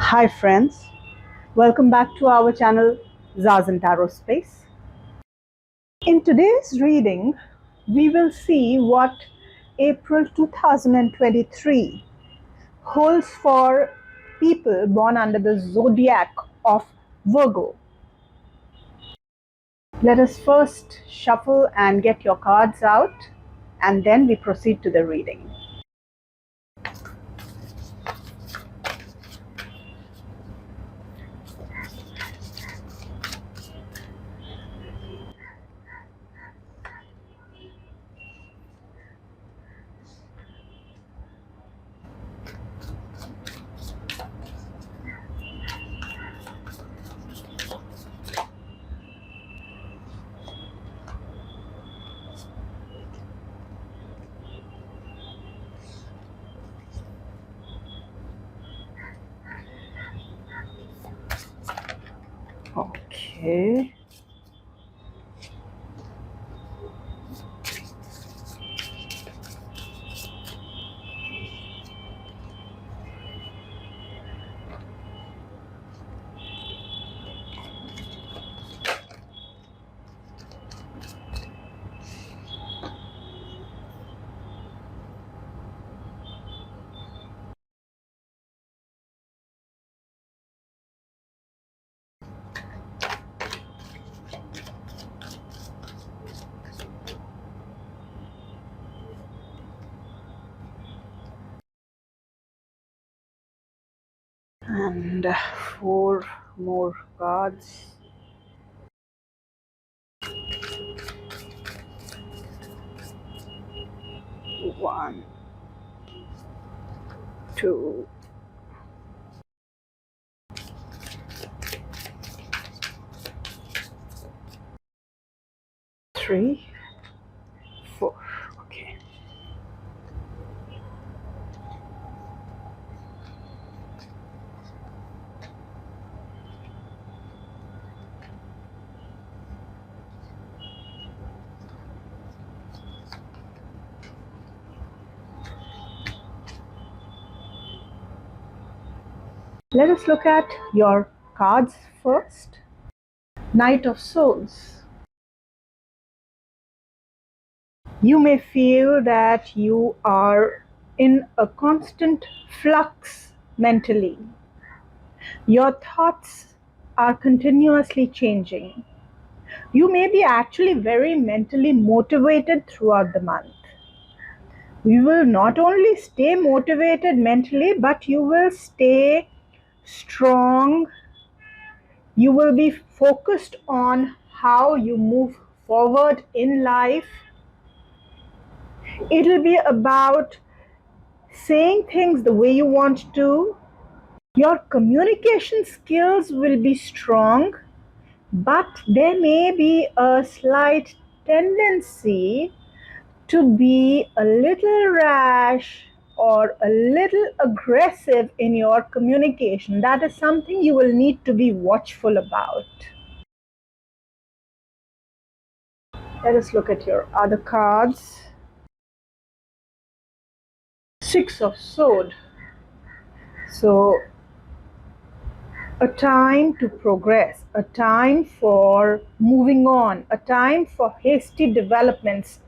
Hi friends, welcome back to our channel Zaz and Tarot Space. In today's reading, we will see what April 2023 holds for people born under the Zodiac of Virgo. Let us first shuffle and get your cards out, and then we proceed to the reading. Okay. And four more cards. One, two, three, four. Okay. Let us look at your cards first. Knight of Swords. You may feel that you are in a constant flux mentally. Your thoughts are continuously changing. You may be actually very mentally motivated throughout the month. You will not only stay motivated mentally, but you will stay strong. You will be focused on how you move forward in life. It'll be about saying things the way you want to. Your communication skills will be strong, but there may be a slight tendency to be a little rash or a little aggressive in your communication. That is something you will need to be watchful about. Let us look at your other cards. Six of Swords. So, a time to progress, a time for moving on, a time for hasty developments.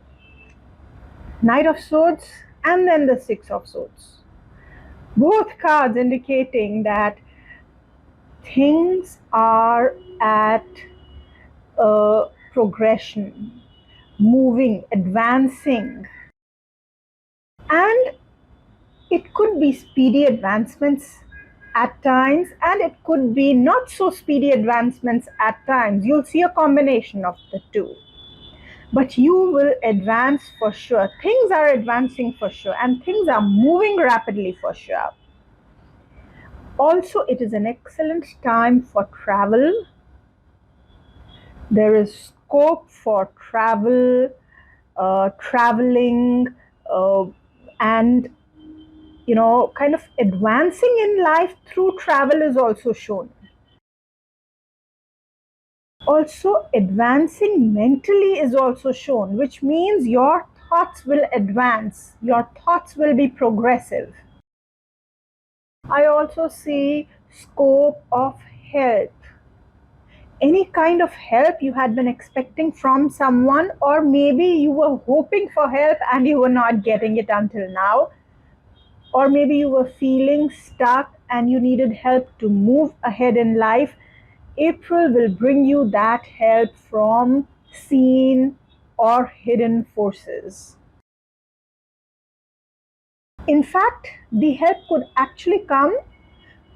Knight of Swords and then the Six of Swords. Both cards indicating that things are at a progression, moving, advancing. And it could be speedy advancements at times, and it could be not so speedy advancements at times. You'll see a combination of the two. But you will advance for sure. Things are advancing for sure, and things are moving rapidly for sure. Also, it is an excellent time for travel. There is scope for travel, traveling, and kind of advancing in life through travel is also shown. Also, advancing mentally is also shown, which means your thoughts will advance, your thoughts will be progressive. I also see scope of help. Any kind of help you had been expecting from someone, or maybe you were hoping for help and you were not getting it until now, or maybe you were feeling stuck and you needed help to move ahead in life. April will bring you that help from seen or hidden forces. In fact, the help could actually come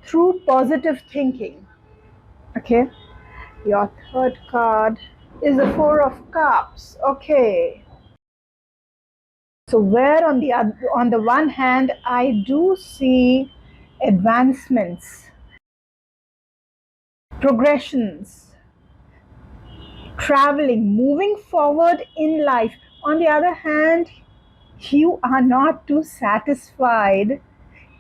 through positive thinking. Okay, your third card is the Four of Cups. Okay, so where on the one hand I do see advancements, progressions, traveling, moving forward in life. On the other hand, you are not too satisfied,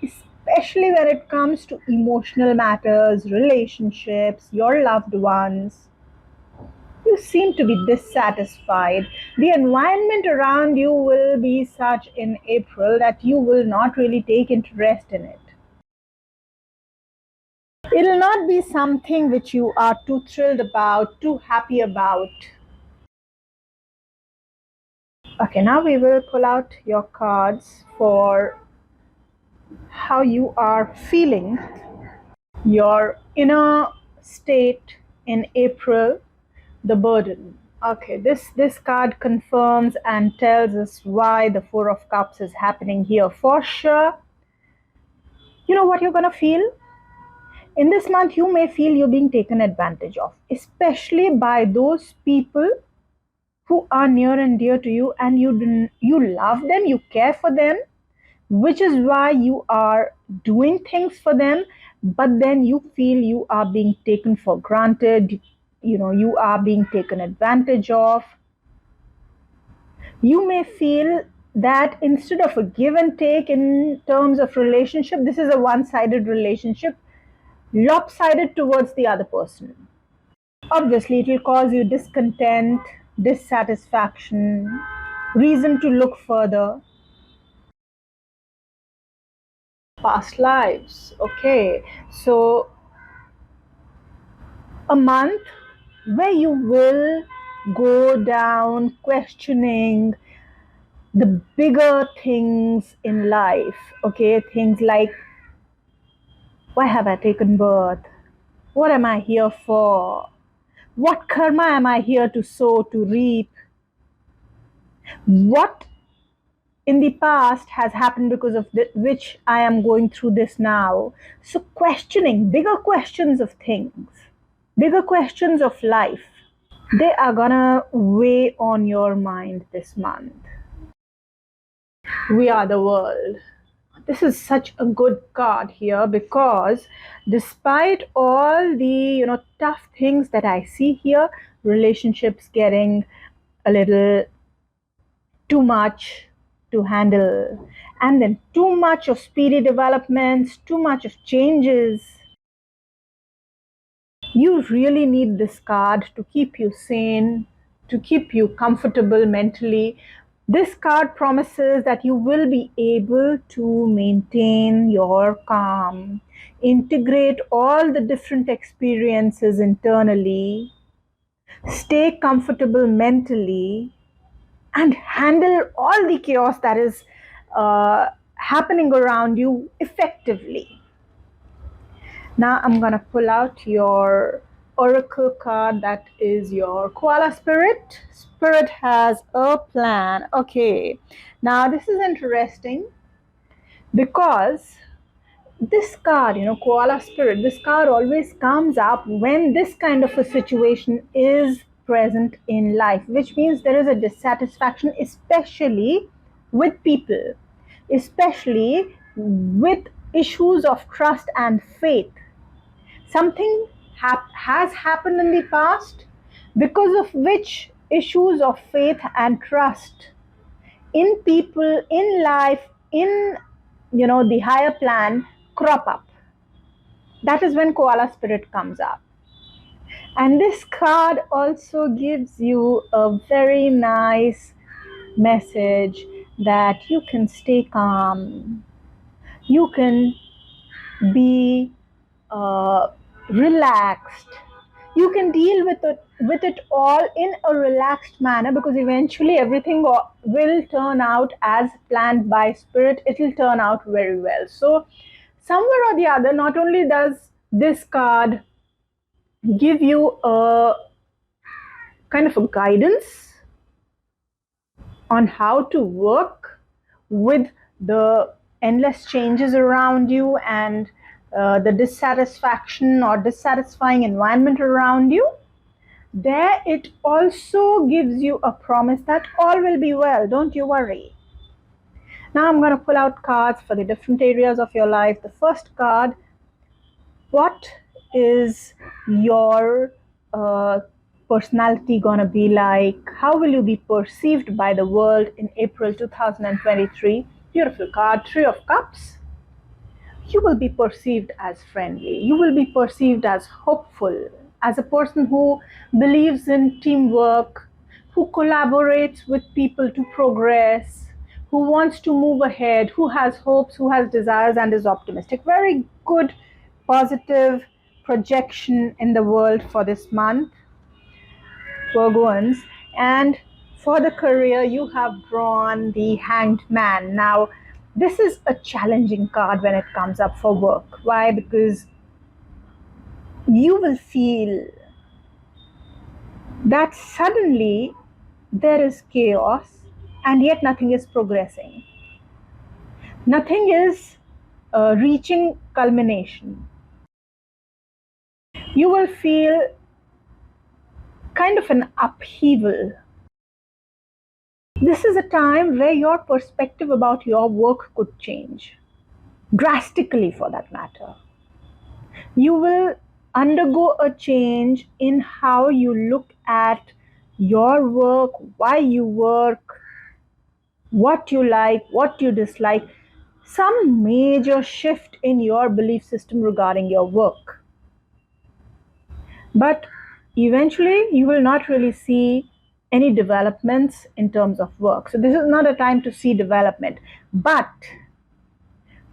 especially when it comes to emotional matters, relationships, your loved ones. You seem to be dissatisfied. The environment around you will be such in April that you will not really take interest in it. It'll not be something which you are too thrilled about, too happy about. Okay, now we will pull out your cards for how you are feeling, your inner state in April, the burden. Okay, this card confirms and tells us why the Four of Cups is happening here. For sure, you know what you're gonna feel? In this month, you may feel you're being taken advantage of, especially by those people who are near and dear to you, and you love them, you care for them, which is why you are doing things for them, but then you feel you are being taken for granted, you are being taken advantage of. You may feel that instead of a give and take in terms of relationship, this is a one-sided relationship, lopsided towards the other person. Obviously, it will cause you discontent, dissatisfaction, reason to look further. Past lives. Okay, so a month where you will go down questioning the bigger things in life. Okay, things like, why have I taken birth? What am I here for? What karma am I here to sow, to reap? What in the past has happened because of which I am going through this now? So, questioning bigger questions of things, bigger questions of life, they are gonna weigh on your mind this month. We are the world. This is such a good card here because despite all the tough things that I see here, relationships getting a little too much to handle, and then too much of speedy developments, too much of changes. You really need this card to keep you sane, to keep you comfortable mentally. This card promises that you will be able to maintain your calm, integrate all the different experiences internally, stay comfortable mentally, and handle all the chaos that is happening around you effectively. Now I'm going to pull out your oracle card, that is your koala spirit. Spirit has a plan. Okay, now this is interesting because this card, koala spirit, this card always comes up when this kind of a situation is present in life, which means there is a dissatisfaction, especially with people, especially with issues of trust and faith. Something has happened in the past because of which issues of faith and trust in people, in life, in the higher plan crop up. That is when koala spirit comes up. And this card also gives you a very nice message that you can stay calm, you can be relaxed. You can deal with it all in a relaxed manner, because eventually everything will turn out as planned by spirit. It will turn out very well. So somewhere or the other, not only does this card give you a kind of a guidance on how to work with the endless changes around you and the dissatisfaction or dissatisfying environment around you, there it also gives you a promise that all will be well, don't you worry. Now I'm going to pull out cards for the different areas of your life. The first card, what is your personality gonna be like? How will you be perceived by the world in April 2023? Beautiful card, Three of Cups. You will be perceived as friendly. You will be perceived as hopeful, as a person who believes in teamwork, who collaborates with people to progress, who wants to move ahead, who has hopes, who has desires, and is optimistic. Very good, positive projection in the world for this month, Virgoans. And for the career, you have drawn the Hanged Man. Now, this is a challenging card when it comes up for work. Why? Because you will feel that suddenly there is chaos and yet nothing is progressing. Nothing is reaching culmination. You will feel kind of an upheaval. This is a time where your perspective about your work could change, drastically for that matter. You will undergo a change in how you look at your work, why you work, what you like, what you dislike, some major shift in your belief system regarding your work. But eventually, you will not really see any developments in terms of work. So, this is not a time to see development. But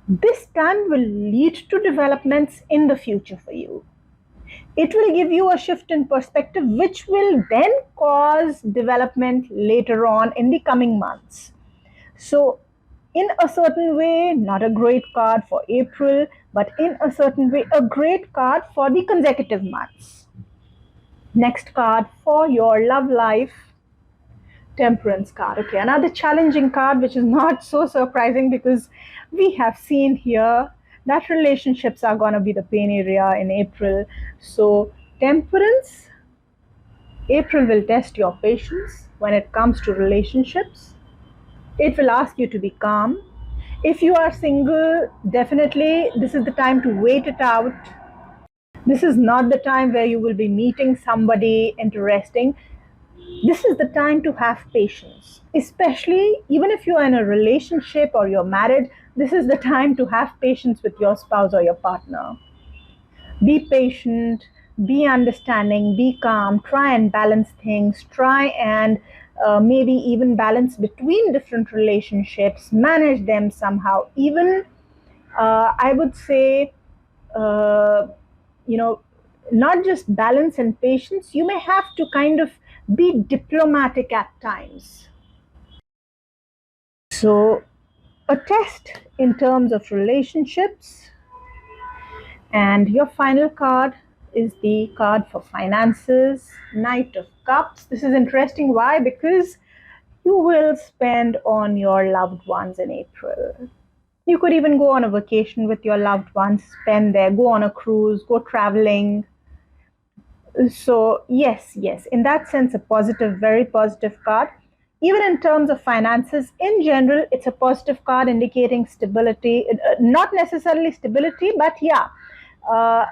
this time will lead to developments in the future for you. It will give you a shift in perspective, which will then cause development later on in the coming months. So, in a certain way, not a great card for April, but in a certain way, a great card for the consecutive months. Next card for your love life, Temperance card. Okay, another challenging card, which is not so surprising because we have seen here that relationships are going to be the pain area in April. So, Temperance, April will test your patience when it comes to relationships. It will ask you to be calm. If you are single, definitely this is the time to wait it out. This is not the time where you will be meeting somebody interesting. This is the time to have patience, especially even if you're in a relationship or you're married. This is the time to have patience with your spouse or your partner. Be patient, be understanding, be calm, try and balance things, try and maybe even balance between different relationships, manage them somehow. Even I would say, uh, you know, not just balance and patience, you may have to kind of be diplomatic at times. So, a test in terms of relationships. And your final card is the card for finances, Knight of Cups. This is interesting. Why? Because you will spend on your loved ones in April. You could even go on a vacation with your loved ones, spend there, go on a cruise, go traveling. So, yes, in that sense, a positive, very positive card. Even in terms of finances, in general, it's a positive card indicating stability, not necessarily stability, but yeah,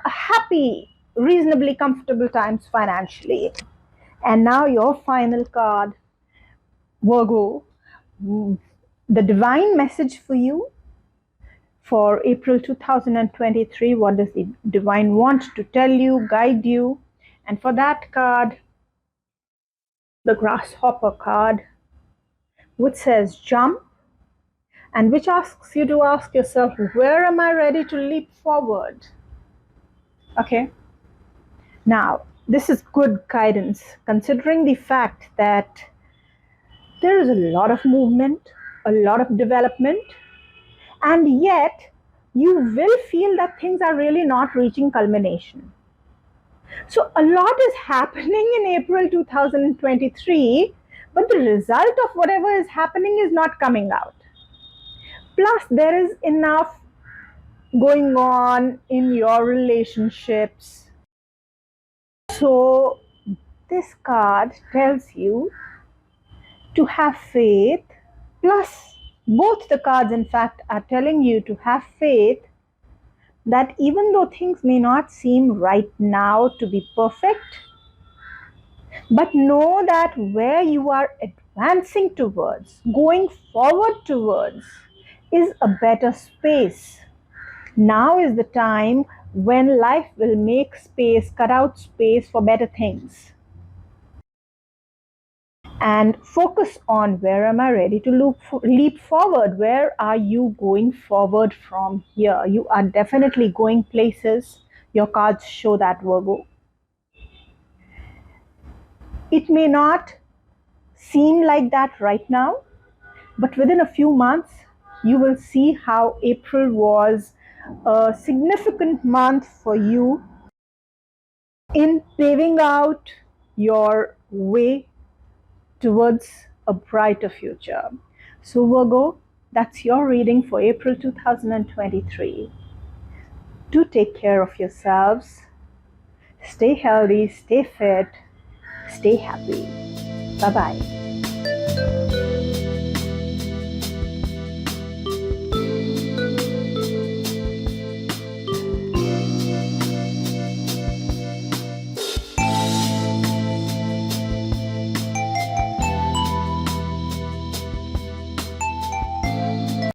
happy, reasonably comfortable times financially. And now, your final card, Virgo, the divine message for you for April 2023. What does the divine want to tell you, guide you? And for that card, the grasshopper card, which says jump, and which asks you to ask yourself, where am I ready to leap forward? Okay. Now, this is good guidance considering the fact that there is a lot of movement, a lot of development, and yet you will feel that things are really not reaching culmination. So, a lot is happening in April 2023, but the result of whatever is happening is not coming out. Plus, there is enough going on in your relationships. So, this card tells you to have faith. Plus, both the cards, in fact, are telling you to have faith that even though things may not seem right now to be perfect, but know that where you are advancing towards, going forward towards, is a better space. Now is the time when life will make space, cut out space for better things. And focus on where am I ready to leap forward? Where are you going forward from here? You are definitely going places. Your cards show that, Virgo. It may not seem like that right now, but within a few months, you will see how April was a significant month for you in paving out your way towards a brighter future. So, Virgo, that's your reading for April 2023. Do take care of yourselves. Stay healthy, stay fit, stay happy. Bye bye.